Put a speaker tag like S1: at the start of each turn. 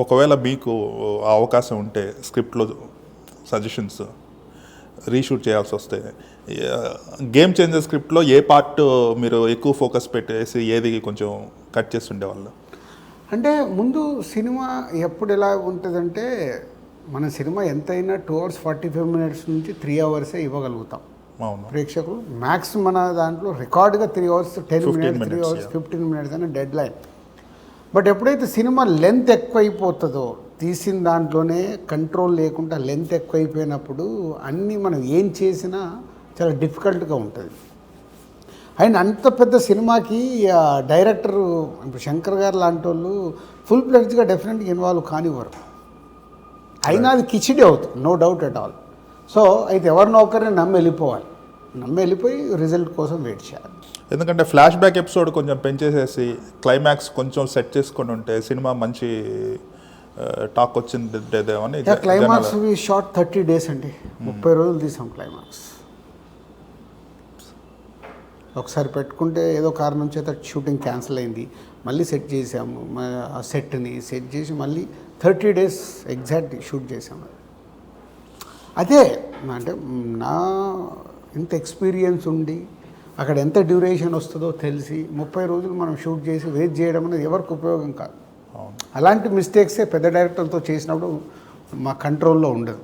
S1: ఒకవేళ మీకు ఆ అవకాశం ఉంటే స్క్రిప్ట్లో సజెషన్స్ రీషూట్ చేయాల్సి వస్తే గేమ్ చేంజర్ స్క్రిప్ట్లో ఏ పార్ట్ మీరు ఎక్కువ ఫోకస్ పెట్టేసి ఏది కొంచెం కట్ చేసి ఉండేవాళ్ళు?
S2: అంటే ముందు సినిమా ఎప్పుడు ఎలా ఉంటుందంటే, మన సినిమా ఎంతైనా 2 hours 45 minutes నుంచి 3 hours ఇవ్వగలుగుతాం.
S1: అవును.
S2: ప్రేక్షకులు మ్యాక్స్ మన దాంట్లో రికార్డుగా 3 hours 10 minutes 3 hours 15 minutes అనే డెడ్ లైన్. బట్ ఎప్పుడైతే సినిమా లెంత్ ఎక్కువైపోతుందో, తీసిన దాంట్లోనే కంట్రోల్ లేకుండా లెంత్ ఎక్కువైపోయినప్పుడు అన్నీ మనం ఏం చేసినా చాలా డిఫికల్ట్గా ఉంటుంది. అండ్ అంత పెద్ద సినిమాకి డైరెక్టర్ ఇప్పుడు శంకర్ గారు లాంటి వాళ్ళు ఫుల్ ప్లెడ్జ్గా డెఫినెట్గా ఇన్వాల్వ్ కానివ్వరు. అయినా అది కిచిడి అవుతుంది, no doubt at all. So అయితే ఎవరినో ఒకరిని నమ్మి వెళ్ళిపోయి రిజల్ట్ కోసం వెయిట్ చేయాలి.
S1: ఎందుకంటే ఫ్లాష్ బ్యాక్ ఎపిసోడ్ కొంచెం పెంచేసేసి క్లైమాక్స్ కొంచెం సెట్ చేసుకొని ఉంటే సినిమా మంచి టాక్ వచ్చిందేమని.
S2: క్లైమాక్స్ షార్ట్ 30 days అండి, 30 రోజులు తీసాం క్లైమాక్స్. ఒకసారి పెట్టుకుంటే ఏదో కారణం చేత షూటింగ్ క్యాన్సిల్ అయింది, మళ్ళీ సెట్ చేసాము. ఆ సెట్ని సెట్ చేసి మళ్ళీ 30 days ఎగ్జాక్ట్ షూట్ చేసాము. అదే అంటే నా ఇంత ఎక్స్పీరియన్స్ ఉండి అక్కడ ఎంత డ్యూరేషన్ వస్తుందో తెలిసి 30 రోజులు మనం షూట్ చేసి వెయిట్ చేయడం అనేది ఎవరికి ఉపయోగం కాదు. అలాంటి మిస్టేక్సే పెద్ద డైరెక్టర్లతో చేసినప్పుడు మా కంట్రోల్లో ఉండదు.